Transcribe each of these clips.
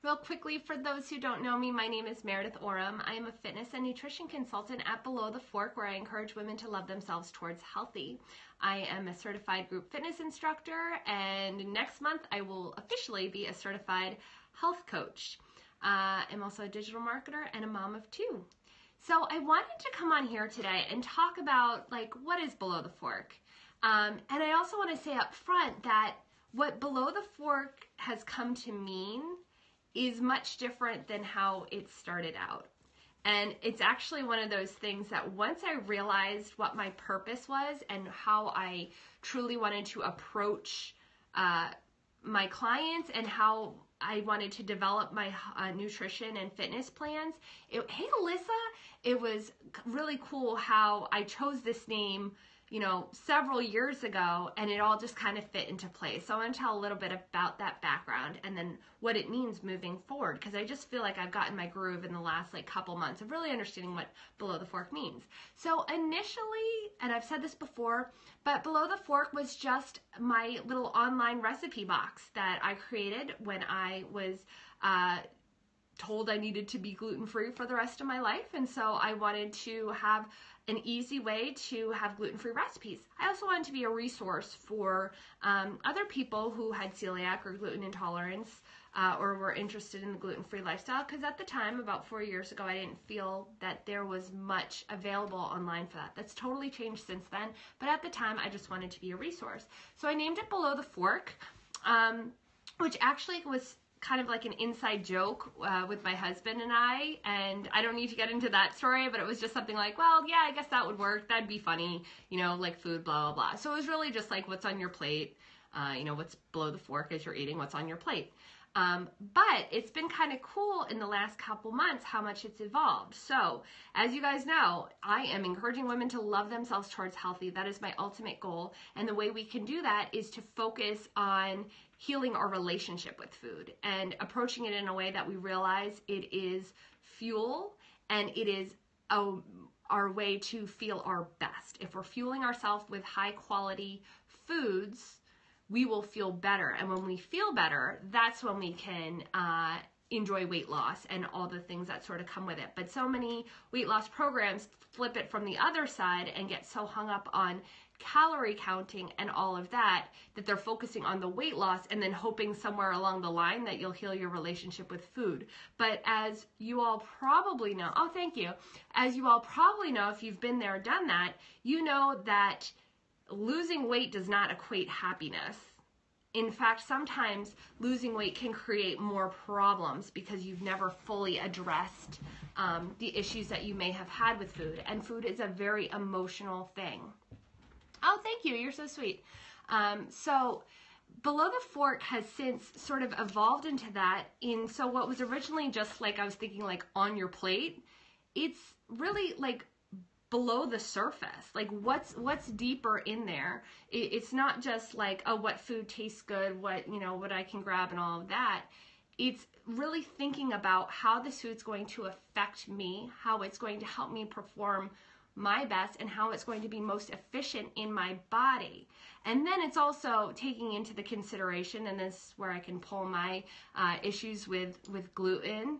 Real quickly, for those who don't know me, my name is Meredith Oram. I am a fitness and nutrition consultant at Below the Fork, where I encourage women to love themselves towards healthy. I am a certified group fitness instructor, and next month I will officially be a certified health coach. I'm also a digital marketer and a mom of two. So I wanted to come on here today and talk about what is Below the Fork. And I also want to say up front that what Below the Fork has come to mean is much different than how it started out. And it's actually one of those things that once I realized what my purpose was and how I truly wanted to approach my clients and how I wanted to develop my nutrition and fitness plans. Hey, Alyssa, it was really cool how I chose this name, several years ago, and it all just kind of fit into place. So I want to tell a little bit about that background and then what it means moving forward, because I just feel like I've gotten my groove in the last couple months of really understanding what Below the Fork means. So initially, and I've said this before, but Below the Fork was just my little online recipe box that I created when I was told I needed to be gluten-free for the rest of my life, and so I wanted to have an easy way to have gluten-free recipes. I also wanted to be a resource for other people who had celiac or gluten intolerance or were interested in the gluten-free lifestyle, because at the time, about 4 years ago, I didn't feel that there was much available online for that. That's totally changed since then, but at the time, I just wanted to be a resource. So I named it Below the Fork, which actually was kind of like an inside joke with my husband and I don't need to get into that story, but it was just something like, well, yeah, I guess that would work. That'd be funny, like food, blah, blah, blah. So it was really just like what's on your plate, what's below the fork as you're eating, what's on your plate. But it's been kind of cool in the last couple months how much it's evolved. So as you guys know, I am encouraging women to love themselves towards healthy. That is my ultimate goal. And the way we can do that is to focus on healing our relationship with food and approaching it in a way that we realize it is fuel and it is our way to feel our best. If we're fueling ourselves with high quality foods, we will feel better. And when we feel better, that's when we can enjoy weight loss and all the things that sort of come with it. But so many weight loss programs flip it from the other side and get so hung up on calorie counting and all of that they're focusing on the weight loss and then hoping somewhere along the line that you'll heal your relationship with food. But as you all probably know, oh, thank you. As you all probably know, if you've been there, done that, you know that losing weight does not equate happiness. In fact, sometimes losing weight can create more problems because you've never fully addressed the issues that you may have had with food. And food is a very emotional thing. Oh, thank you. You're so sweet. So Below the Fork has since sort of evolved into that. So what was originally just I was thinking on your plate, it's really below the surface, what's deeper in there. It's not just oh, what food tastes good, what I can grab and all of that. It's really thinking about how this food's going to affect me, how it's going to help me perform my best, and how it's going to be most efficient in my body. And then it's also taking into the consideration, and this is where I can pull my issues with gluten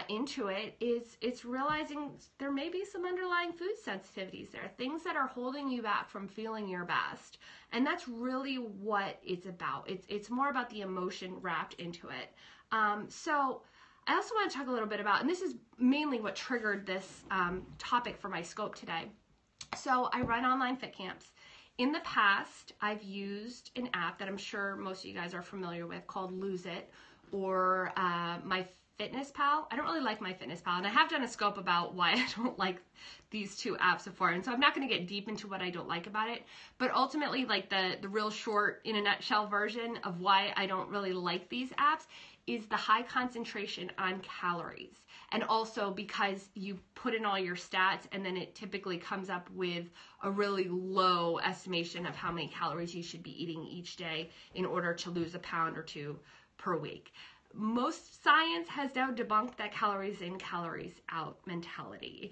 into it, it's realizing there may be some underlying food sensitivities there, things that are holding you back from feeling your best. And that's really what it's about. It's more about the emotion wrapped into it. So I also want to talk a little bit about, and this is mainly what triggered this topic for my scope today. So I run online fit camps. In the past, I've used an app that I'm sure most of you guys are familiar with called Lose It, or my Fitness Pal. I don't really like my Fitness Pal, and I have done a scope about why I don't like these two apps before, and so I'm not going to get deep into what I don't like about it, but ultimately the real short, in a nutshell version of why I don't really like these apps is the high concentration on calories. And also because you put in all your stats and then it typically comes up with a really low estimation of how many calories you should be eating each day in order to lose a pound or two per week. Most science has now debunked that calories in, calories out mentality.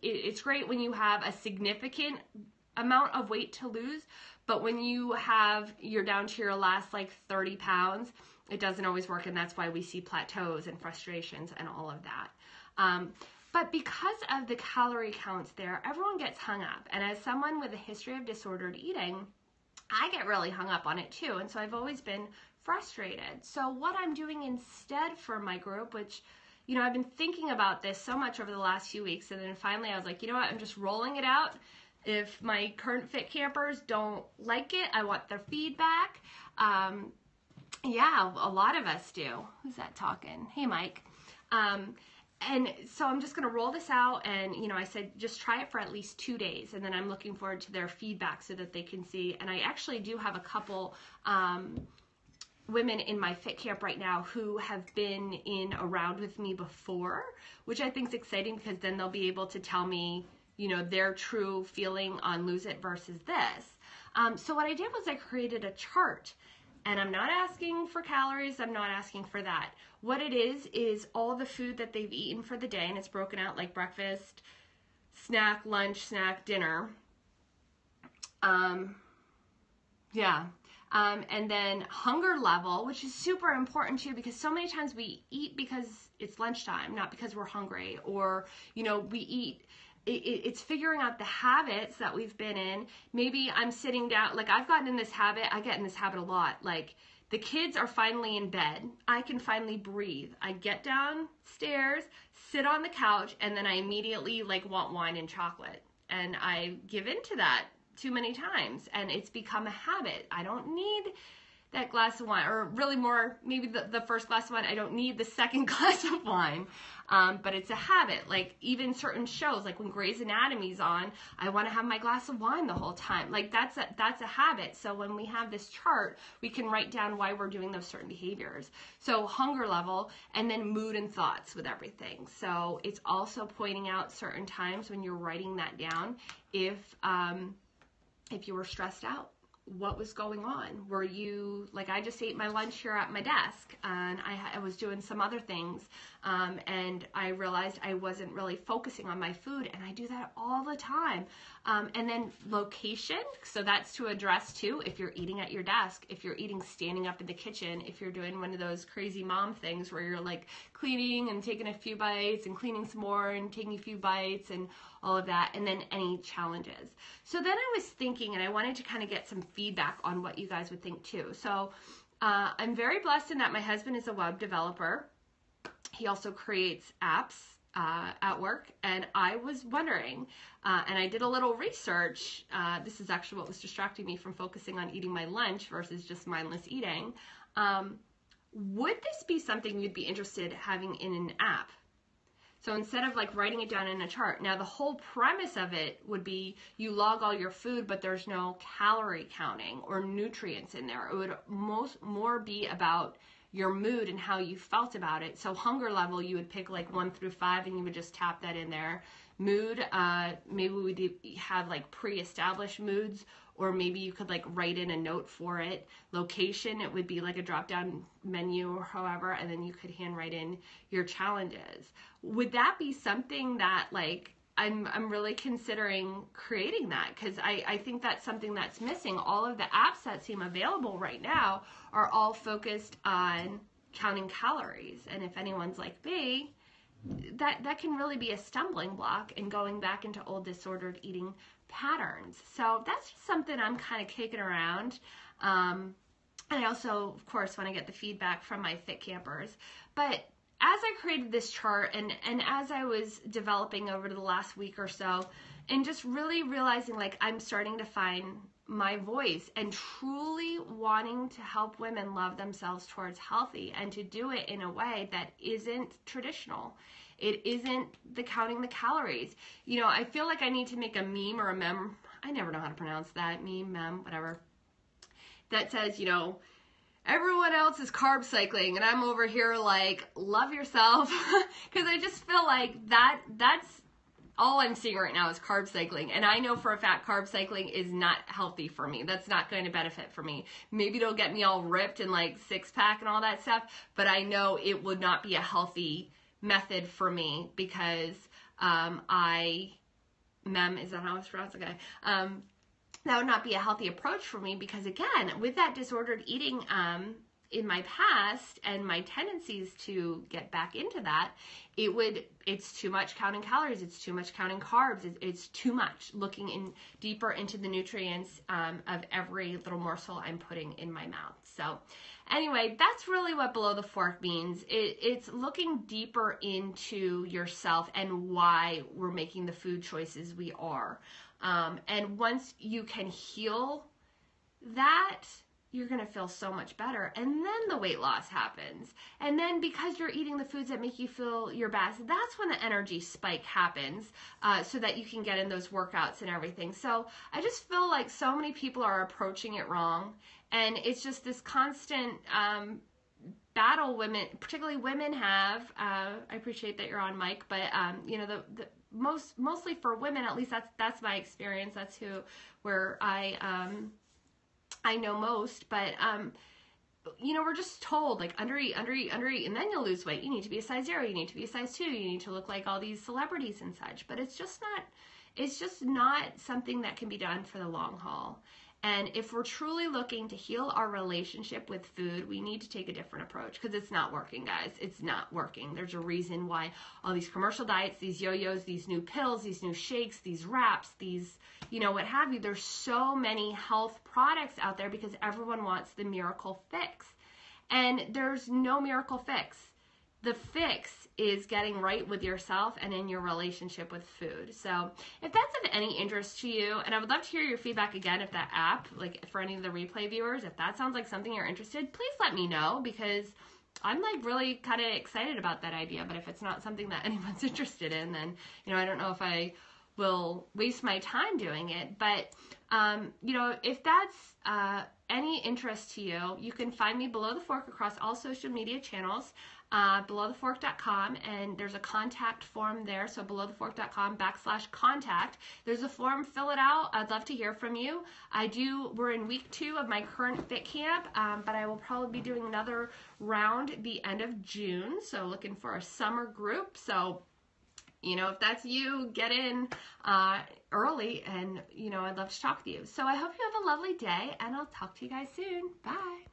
It's great when you have a significant amount of weight to lose, but when you're down to your last 30 pounds, it doesn't always work, and that's why we see plateaus and frustrations and all of that. But because of the calorie counts there, everyone gets hung up. And as someone with a history of disordered eating, I get really hung up on it too. And so I've always been frustrated. So what I'm doing instead for my group, which, you know, I've been thinking about this so much over the last few weeks. And then finally I was like, you know what, I'm just rolling it out. If my current fit campers don't like it, I want their feedback. Yeah, a lot of us do. Who's that talking? Hey, Mike. And so I'm just going to roll this out, and, you know, I said, just try it for at least 2 days, and then I'm looking forward to their feedback so that they can see. And I actually do have a couple women in my fit camp right now who have been in a round with me before, which I think is exciting, because then they'll be able to tell me, you know, their true feeling on lose it versus this. So what I did was I created a chart. And I'm not asking for calories, I'm not asking for that. What it is all the food that they've eaten for the day, and it's broken out like breakfast, snack, lunch, snack, dinner. And then hunger level, which is super important too, because so many times we eat because it's lunchtime, not because we're hungry, or, you know, we eat. It's figuring out the habits that we've been in. Maybe I'm sitting down, like I've gotten in this habit, I get in this habit a lot. Like the kids are finally in bed. I can finally breathe. I get downstairs, sit on the couch, and then I immediately like want wine and chocolate. And I give into that too many times, and it's become a habit. I don't need that glass of wine, or really more, maybe the first glass of wine. I don't need the second glass of wine, but it's a habit. Like even certain shows, like when Grey's Anatomy's on, I want to have my glass of wine the whole time. Like that's a habit. So when we have this chart, we can write down why we're doing those certain behaviors. So hunger level, and then mood and thoughts with everything. So it's also pointing out certain times when you're writing that down, if you were stressed out. What was going on? Were you, like I just ate my lunch here at my desk, and I was doing some other things, and I realized I wasn't really focusing on my food, and I do that all the time. And then location, so that's to address too, if you're eating at your desk, if you're eating standing up in the kitchen, if you're doing one of those crazy mom things where you're like cleaning and taking a few bites and cleaning some more and taking a few bites and all of that, and then any challenges. So then I was thinking, and I wanted to kind of get some feedback on what you guys would think too. So I'm very blessed in that my husband is a web developer. He also creates apps at work, and I was wondering, and I did a little research. This is actually what was distracting me from focusing on eating my lunch versus just mindless eating. Would this be something you'd be interested in having in an app? So instead of like writing it down in a chart, now the whole premise of it would be you log all your food, but there's no calorie counting or nutrients in there. It would more be about your mood and how you felt about it. So hunger level, you would pick like 1 through 5, and you would just tap that in there. Mood, maybe we would have like pre-established moods, or maybe you could like write in a note for it. Location, it would be like a drop-down menu or however, and then you could handwrite in your challenges. Would that be something that like I'm really considering creating that, because I think that's something that's missing. All of the apps that seem available right now are all focused on counting calories, and if anyone's like me, that can really be a stumbling block in going back into old disordered eating patterns. So that's just something I'm kind of kicking around. And I also, of course, want to get the feedback from my fit campers. But as I created this chart, and as I was developing over the last week or so, and just really realizing like I'm starting to find my voice and truly wanting to help women love themselves towards healthy, and to do it in a way that isn't traditional. It isn't the counting the calories. You know, I feel like I need to make a meme or a mem. I never know how to pronounce that. Meme, whatever. That says, you know, everyone else is carb cycling, and I'm over here like, love yourself. Because I just feel like that's all I'm seeing right now is carb cycling. And I know for a fact carb cycling is not healthy for me. That's not going to benefit for me. Maybe it'll get me all ripped and like six-pack and all that stuff, but I know it would not be a healthy method for me, because is that how it's pronounced? Okay. That would not be a healthy approach for me, because again, with that disordered eating in my past and my tendencies to get back into that, it's too much counting calories, it's too much counting carbs, it's too much looking in deeper into the nutrients of every little morsel I'm putting in my mouth. So anyway, that's really what below the fork means. It's looking deeper into yourself and why we're making the food choices we are. And once you can heal that, you're going to feel so much better. And then the weight loss happens. And then because you're eating the foods that make you feel your best, that's when the energy spike happens, so that you can get in those workouts and everything. So I just feel like so many people are approaching it wrong. And it's just this constant battle women, particularly women, have. I appreciate that you're on mic, but you know, the mostly for women, at least that's my experience. That's where I know most, but you know, we're just told like undereat, and then you'll lose weight. You need to be a size 0, you need to be a size 2, you need to look like all these celebrities and such. But it's just not something that can be done for the long haul. And if we're truly looking to heal our relationship with food, we need to take a different approach, because it's not working, guys. It's not working. There's a reason why all these commercial diets, these yo-yos, these new pills, these new shakes, these wraps, these, you know, what have you. There's so many health products out there because everyone wants the miracle fix. And there's no miracle fix. The fix is getting right with yourself and in your relationship with food. So if that's of any interest to you, and I would love to hear your feedback again, if that app, like for any of the replay viewers, if that sounds like something you're interested, please let me know, because I'm like really kind of excited about that idea. But if it's not something that anyone's interested in, then, you know, I don't know if I will waste my time doing it. But, you know, if that's any interest to you, you can find me Below the Fork across all social media channels. Belowthefork.com, and there's a contact form there. So belowthefork.com/contact. There's a form, fill it out. I'd love to hear from you. We're in week 2 of my current fit camp, but I will probably be doing another round at the end of June. So looking for a summer group. So, you know, if that's you, get in early, and, you know, I'd love to talk to you. So I hope you have a lovely day, and I'll talk to you guys soon. Bye.